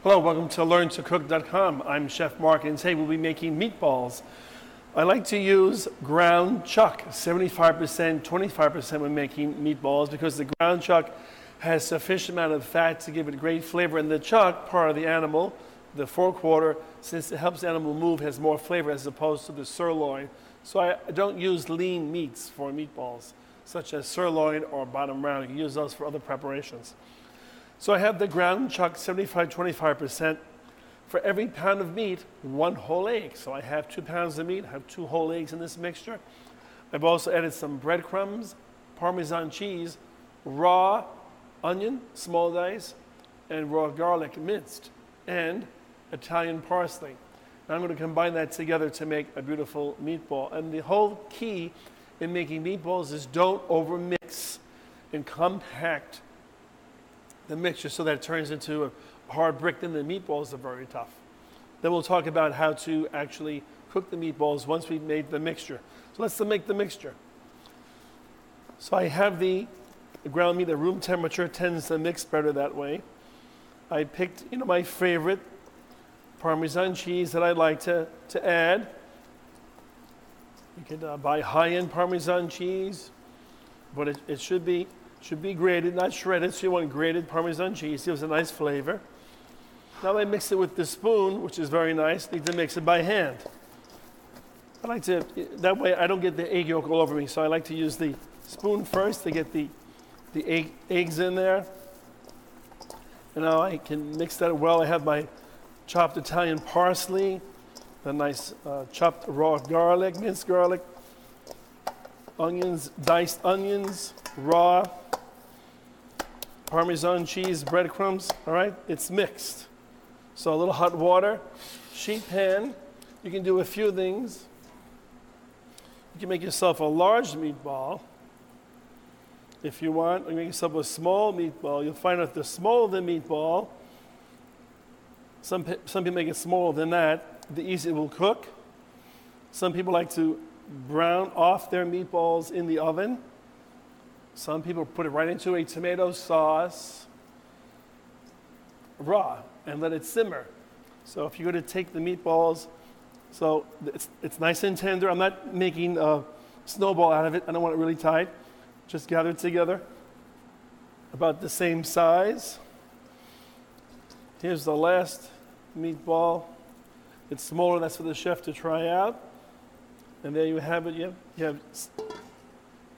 Hello, welcome to LearnToCook.com. I'm Chef Mark, and today we'll be making meatballs. I like to use ground chuck, 75%, 25% when making meatballs, because the ground chuck has sufficient amount of fat to give it great flavor, and the chuck, part of the animal, the forequarter, since it helps the animal move, has more flavor as opposed to the sirloin. So I don't use lean meats for meatballs, such as sirloin or bottom round. You can use those for other preparations. So I have the ground chuck 75-25%. For every pound of meat, 1 whole egg. So I have 2 pounds of meat, I have 2 whole eggs in this mixture. I've also added some breadcrumbs, Parmesan cheese, raw onion, small dice, and raw garlic minced, and Italian parsley. And I'm going to combine that together to make a beautiful meatball. And the whole key in making meatballs is don't overmix and compact the mixture so that it turns into a hard brick. Then the meatballs are very tough. Then we'll talk about how to actually cook the meatballs once we've made the mixture. So let's make the mixture. So I have the ground meat at room temperature, tends to mix better that way. I picked, my favorite Parmesan cheese that I like to add. You can buy high-end Parmesan cheese, but it should be grated, not shredded, so you want grated Parmesan cheese. It gives a nice flavor. Now I mix it with the spoon, which is very nice. Need to mix it by hand. I like to, that way I don't get the egg yolk all over me, so I like to use the spoon first to get the eggs in there. And now I can mix that well. I have my chopped Italian parsley, the nice chopped raw garlic, minced garlic, onions, diced onions, raw, Parmesan cheese, breadcrumbs, all right? It's mixed. So a little hot water, sheet pan. You can do a few things. You can make yourself a large meatball if you want. You can make yourself a small meatball. You'll find out the smaller the meatball, some people make it smaller than that, the easier it will cook. Some people like to brown off their meatballs in the oven. Some people put it right into a tomato sauce, raw, and let it simmer. So if you're going to take the meatballs, so it's nice and tender. I'm not making a snowball out of it. I don't want it really tight. Just gather it together, about the same size. Here's the last meatball. It's smaller. That's for the chef to try out. And there you have it. You have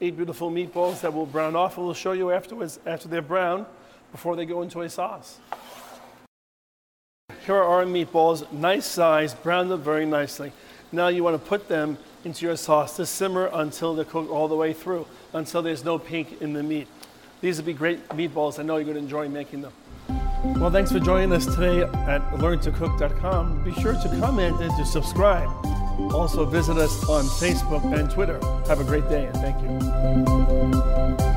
8 beautiful meatballs that will brown off, and we'll show you afterwards, after they're brown, before they go into a sauce. Here are our meatballs, nice size, browned up very nicely. Now you want to put them into your sauce to simmer until they're cooked all the way through, until there's no pink in the meat. These would be great meatballs. I know you're going to enjoy making them. Well, thanks for joining us today at LearnToCook.com. Be sure to comment and to subscribe. Also visit us on Facebook and Twitter. Have a great day, and thank you.